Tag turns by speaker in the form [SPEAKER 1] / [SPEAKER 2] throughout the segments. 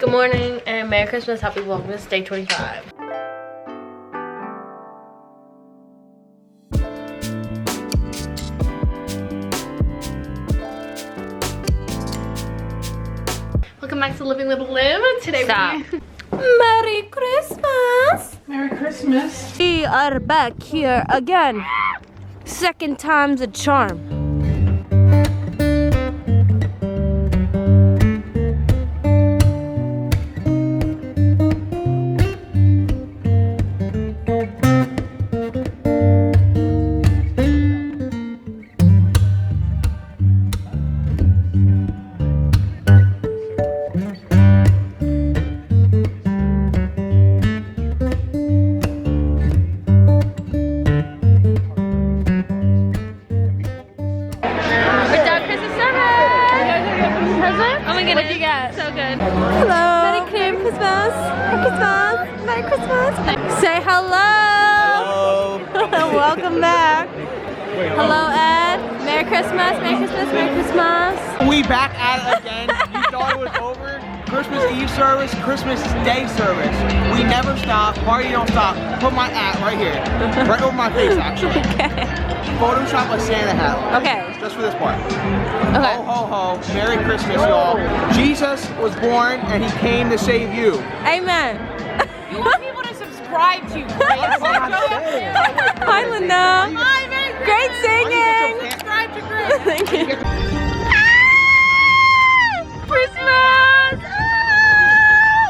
[SPEAKER 1] Good morning and Merry Christmas, Happy Vlogmas, day 25. Welcome back to Living with Liv. Today Merry Christmas!
[SPEAKER 2] Merry Christmas.
[SPEAKER 1] We are back here again. Second time's a charm. What you got? So good. Hello. Merry Christmas. Merry Christmas. Merry Christmas. Say hello. Hello. Welcome back. Hello, Ed. Merry Christmas. Merry Christmas. Merry Christmas.
[SPEAKER 3] We back at it again. You thought it was over. Christmas Eve service, Christmas Day service. We never stop. Party don't stop. Put my at right here. Right over my face, actually.
[SPEAKER 1] Okay.
[SPEAKER 3] Photoshop a Santa hat.
[SPEAKER 1] Okay.
[SPEAKER 3] Just for this part.
[SPEAKER 1] Okay.
[SPEAKER 3] Ho, ho, ho. Merry Christmas, y'all. Jesus was born and he came to save you.
[SPEAKER 1] Amen.
[SPEAKER 2] You want people to subscribe to you.
[SPEAKER 1] Hi, Linda.
[SPEAKER 2] Hi, Merry
[SPEAKER 1] Great singing.
[SPEAKER 2] Subscribe to Grace.
[SPEAKER 1] Thank you. Christmas!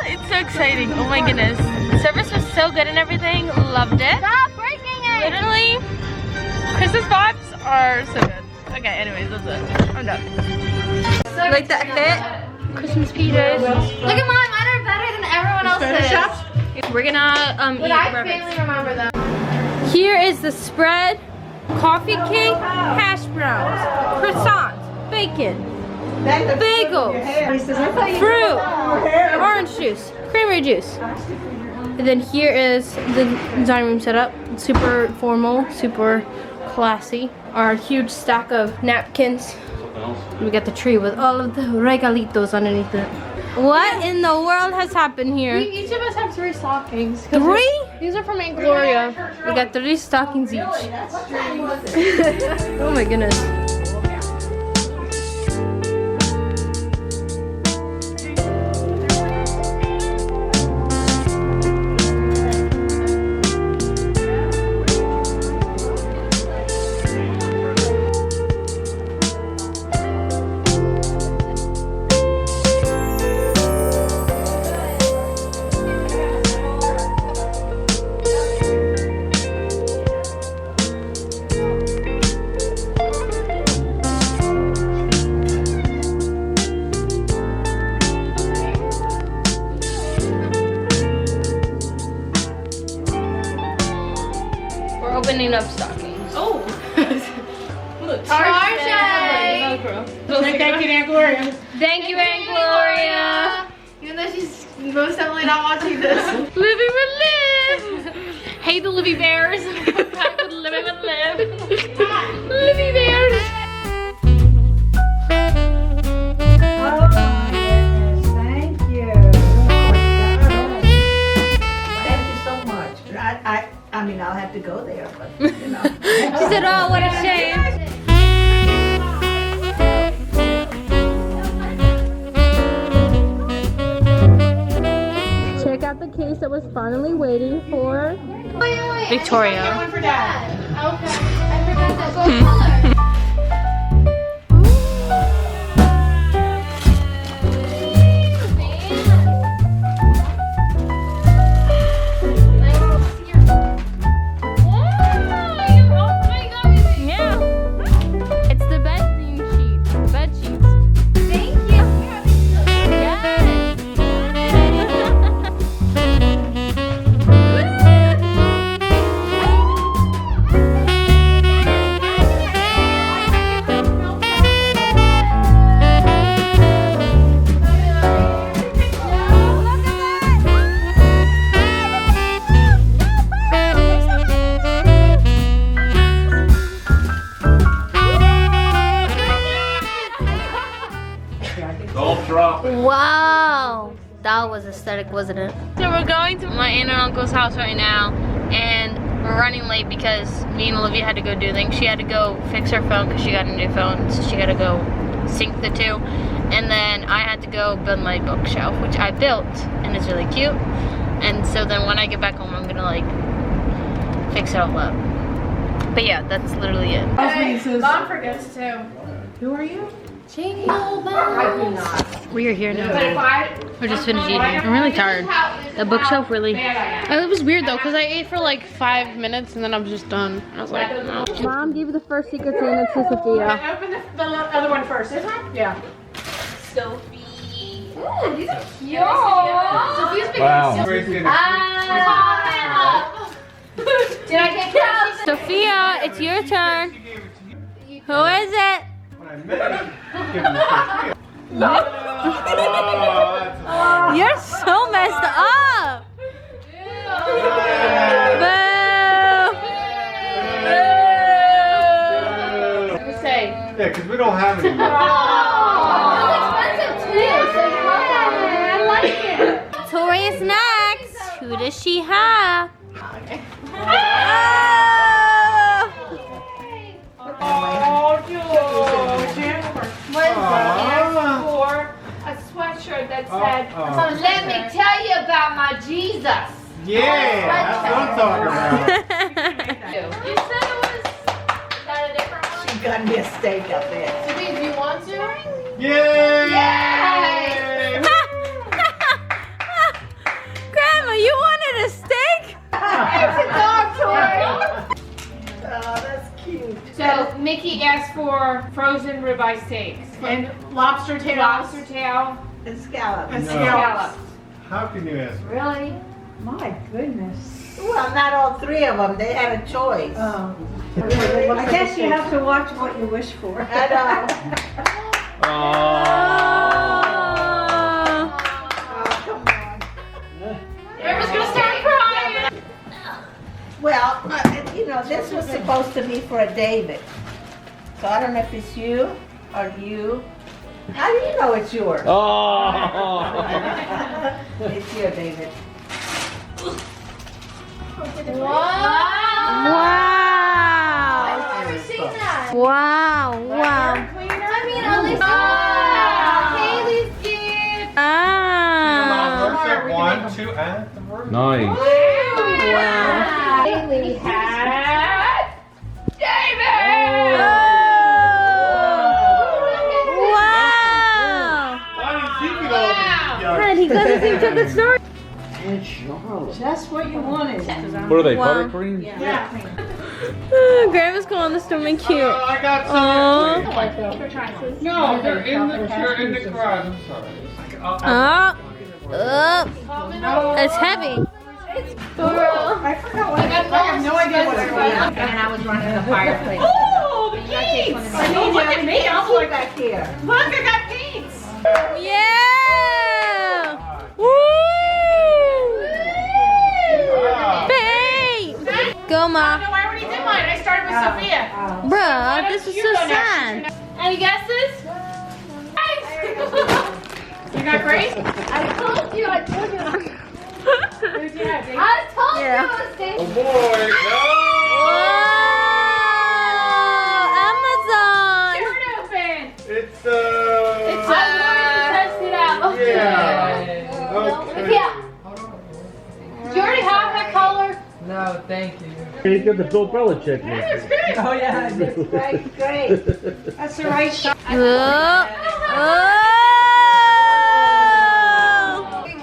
[SPEAKER 1] It's so exciting. Oh my goodness. The service was so good and everything. Loved it.
[SPEAKER 2] Stop breaking it.
[SPEAKER 1] Literally, Christmas vibes are so good. Okay, anyways, that's it. I'm done. Like that fit? Christmas PJs.
[SPEAKER 2] Look at mine. Mine are better than everyone else's.
[SPEAKER 1] We're gonna
[SPEAKER 2] But
[SPEAKER 1] eat
[SPEAKER 2] I
[SPEAKER 1] rabbits.
[SPEAKER 2] barely remember them.
[SPEAKER 1] Here is the spread. Coffee cake, hash browns, croissants, bacon, bagels, fruit, orange juice, cranberry juice. And then here is the dining room setup. Super formal, super classy. Our huge stack of napkins. We got the tree with all of the regalitos underneath it. What in the world has happened here?
[SPEAKER 2] Each of us have 3 stockings.
[SPEAKER 1] 3?
[SPEAKER 2] These are from Aunt Gloria.
[SPEAKER 1] We got 3 stockings each. Oh my goodness. Opening up stockings. Oh! Look,
[SPEAKER 2] Thank you, Aunt Gloria.
[SPEAKER 1] Thank you, Aunt Gloria.
[SPEAKER 2] Even though she's most definitely not watching this.
[SPEAKER 1] Living with Liv. Hey, the Livy Bears. Back with Living with Liv. Livy Bears.
[SPEAKER 4] Oh my goodness, thank you. Thank you so much. I mean, I'll have to go there, but you know.
[SPEAKER 1] She said, oh, what a shame. Check out the case that was finally waiting for Victoria.
[SPEAKER 2] One for Dad. Okay. I forgot that. Go color.
[SPEAKER 1] That was aesthetic, wasn't it? So we're going to my aunt and uncle's house right now, and we're running late because me and Olivia had to go do things. She had to go fix her phone because she got a new phone, so she had to go sync the two. And then I had to go build my bookshelf, which I built, and it's really cute. And so then when I get back home, I'm gonna like fix it all up. But yeah, that's literally it.
[SPEAKER 2] Mom forgets too.
[SPEAKER 4] Who are you?
[SPEAKER 2] Jingle bells.
[SPEAKER 4] I do not.
[SPEAKER 1] We are here now.
[SPEAKER 2] But if I,
[SPEAKER 1] We're just finished eating. I'm really tired. The bookshelf really. It was weird though, because I ate for like 5 minutes and then I was just done. I was like, no. Mom gave you the first secret Santa to Sophia.
[SPEAKER 2] Open the other one first. This one? Yeah.
[SPEAKER 1] Sophie.
[SPEAKER 2] Ooh, these are cute. Sophia's big.
[SPEAKER 5] Wow.
[SPEAKER 2] Did I get close?
[SPEAKER 1] Sophia, it's your turn. Who is it? You're so messed up. Boo.
[SPEAKER 2] Say.
[SPEAKER 5] Yeah, because we don't have any.
[SPEAKER 2] It's expensive too, so you're welcome. I like it.
[SPEAKER 1] Tori is next. Who does she have? Oh.
[SPEAKER 2] Oh, George. What is that? For a sweatshirt that said, so let me tell you about my Jesus.
[SPEAKER 5] Yeah, that's what I'm talking about.
[SPEAKER 2] You said it was, is that a different one?
[SPEAKER 4] She got me a steak up there.
[SPEAKER 2] Sweetie, do you want to?
[SPEAKER 5] Yay!
[SPEAKER 1] Grandma, you wanted a steak?
[SPEAKER 2] It's a dog toy.
[SPEAKER 4] Oh, that's cute.
[SPEAKER 2] So Mickey asked for frozen ribeye steaks
[SPEAKER 6] And lobster tails.
[SPEAKER 2] lobster tail
[SPEAKER 4] And scallops.
[SPEAKER 6] And
[SPEAKER 2] and
[SPEAKER 6] scallops.
[SPEAKER 2] scallops.
[SPEAKER 5] How can you ask?
[SPEAKER 2] Really?
[SPEAKER 4] My goodness. Well, not all three of them. They had a choice.
[SPEAKER 6] Oh.
[SPEAKER 4] I
[SPEAKER 6] guess you have to watch what you wish for.
[SPEAKER 4] I know.
[SPEAKER 5] Oh.
[SPEAKER 4] Oh, come on.
[SPEAKER 2] River's gonna start crying.
[SPEAKER 4] Well, you know, this was supposed to be for a David. So I don't know if it's you or you. How do you know it's yours?
[SPEAKER 5] Oh.
[SPEAKER 4] It's your David.
[SPEAKER 1] Wow.
[SPEAKER 2] I've never seen that.
[SPEAKER 1] Wow. Wow.
[SPEAKER 2] I mean, at least. Haley's gift.
[SPEAKER 1] Ah.
[SPEAKER 5] Worship 1, 2, and 3.
[SPEAKER 3] Nice.
[SPEAKER 1] Wow.
[SPEAKER 2] Haley had David.
[SPEAKER 1] Wow.
[SPEAKER 5] Why did you keep it all together?
[SPEAKER 1] And he doesn't think to the story.
[SPEAKER 6] Just what you wanted.
[SPEAKER 3] What are they,
[SPEAKER 1] Wow.
[SPEAKER 3] buttercream?
[SPEAKER 6] Yeah.
[SPEAKER 1] Grandma's calling the snowman cute.
[SPEAKER 5] I got some.
[SPEAKER 6] No,
[SPEAKER 5] They're in the garage. I'm sorry.
[SPEAKER 1] It's heavy.
[SPEAKER 6] I forgot what I have no idea what it was.
[SPEAKER 2] And I was running the fireplace.
[SPEAKER 6] Oh, the paints!
[SPEAKER 4] Oh, look at me. I'll look back here.
[SPEAKER 6] Look, I got paints!
[SPEAKER 1] Yeah! Woo! Paint! Go,
[SPEAKER 6] No,
[SPEAKER 1] Ma.
[SPEAKER 6] I already did mine. I started with Sophia.
[SPEAKER 1] Bruh, this is so sad.
[SPEAKER 2] Any guesses?
[SPEAKER 6] You got Grace?
[SPEAKER 2] I told you.
[SPEAKER 6] Who's your dad?
[SPEAKER 2] I told
[SPEAKER 1] Yeah.
[SPEAKER 2] you it was David.
[SPEAKER 5] Oh boy.
[SPEAKER 1] Whoa! Amazon!
[SPEAKER 2] Tear it open.
[SPEAKER 5] It's
[SPEAKER 2] I'm going to test it out.
[SPEAKER 5] yeah. Okay.
[SPEAKER 2] Yeah. Do you already have that color?
[SPEAKER 3] You get the Bill Belichick one.
[SPEAKER 6] Oh, yeah.
[SPEAKER 4] Great, great.
[SPEAKER 6] That's the right shot.
[SPEAKER 1] Oh!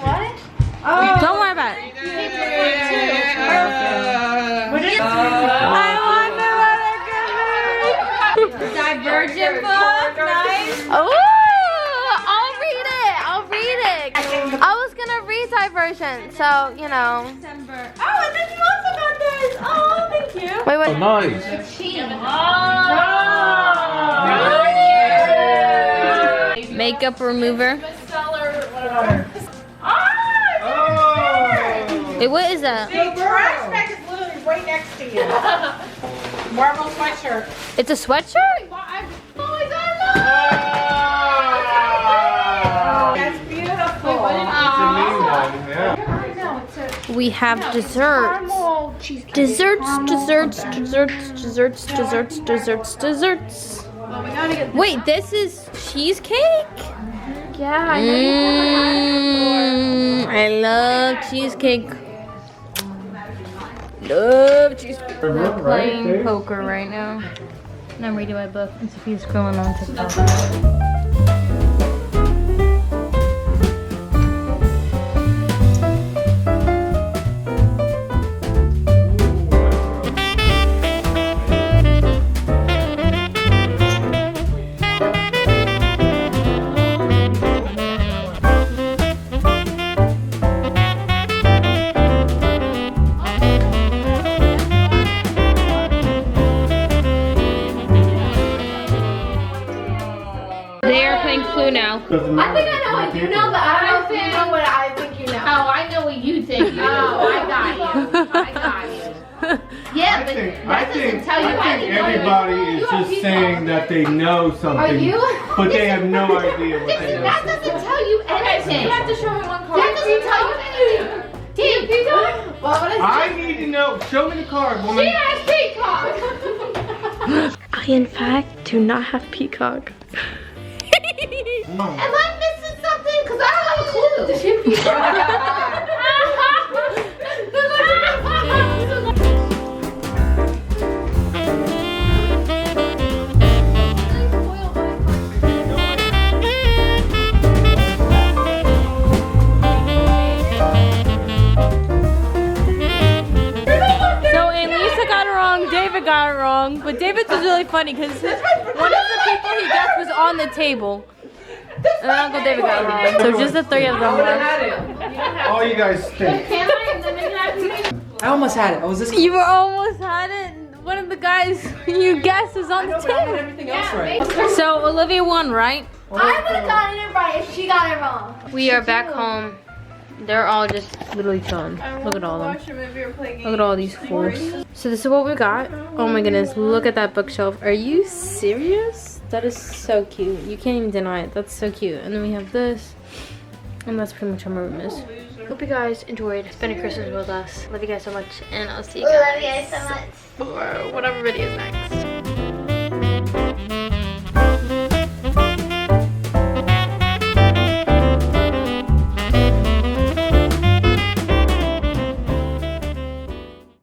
[SPEAKER 2] What?
[SPEAKER 1] Don't worry about it.
[SPEAKER 6] What is it?
[SPEAKER 1] I want the Divergent book. Nice. Oh! I'll read it. I'll read it. I was gonna read Divergent, so you know. Oh, and then you also got this. Oh, thank you. Wait, wait.
[SPEAKER 3] Oh, nice.
[SPEAKER 1] Makeup remover. Wait, what is that?
[SPEAKER 6] The trash bag is literally right next to you. Marble sweatshirt.
[SPEAKER 1] It's a sweatshirt?
[SPEAKER 6] That's beautiful.
[SPEAKER 5] Yeah.
[SPEAKER 1] We have desserts.
[SPEAKER 2] Caramel cheesecake.
[SPEAKER 1] Desserts.
[SPEAKER 2] Well, we gotta get
[SPEAKER 1] Wait, this is cheesecake?
[SPEAKER 2] Yeah, I know you
[SPEAKER 1] I love cheesecake. Love cheesecake. We're playing poker right now. And I'm reading my book, and Sophia's scrolling on TikTok. They are playing Clue now.
[SPEAKER 2] I think I know what you know, but I don't know if you know what I think you know. Oh, I know what you think. Oh, I got you. I got you. Yeah, but that doesn't tell you anything.
[SPEAKER 5] Everybody is just saying that they know something, but they have no idea what they know.
[SPEAKER 2] That doesn't tell you anything. You have to show me one card. That doesn't tell you anything. Team, Peacock?
[SPEAKER 5] I need to know. Show me the card, woman.
[SPEAKER 2] She has Peacock.
[SPEAKER 1] I, in fact, do not have Peacock.
[SPEAKER 2] Am I missing something? Because I don't have a clue. Does she have
[SPEAKER 1] So Elisa got it wrong, David got it wrong, but David's was really funny because one of the people he guessed was on the table. And Uncle David got it wrong. So just the three of them left.
[SPEAKER 5] All you guys stink.
[SPEAKER 7] I almost had it. I was this.
[SPEAKER 1] You were almost had it. One of the guys you guessed was on the
[SPEAKER 7] But I had
[SPEAKER 1] table.
[SPEAKER 7] everything else right.
[SPEAKER 1] So Olivia won, right?
[SPEAKER 2] I would have gotten it right if she got it wrong.
[SPEAKER 1] We are back home. They're all just literally chilling. Look at all of them. Look at all these fools. So this is what we got. Oh my goodness, look at that bookshelf. Are you serious? That is so cute. You can't even deny it. That's so cute. And then we have this. And that's pretty much how my room is. Hope you guys enjoyed spending Christmas with us. Love you guys so much. And I'll see you guys
[SPEAKER 2] Love you guys so much.
[SPEAKER 1] for whatever video is next.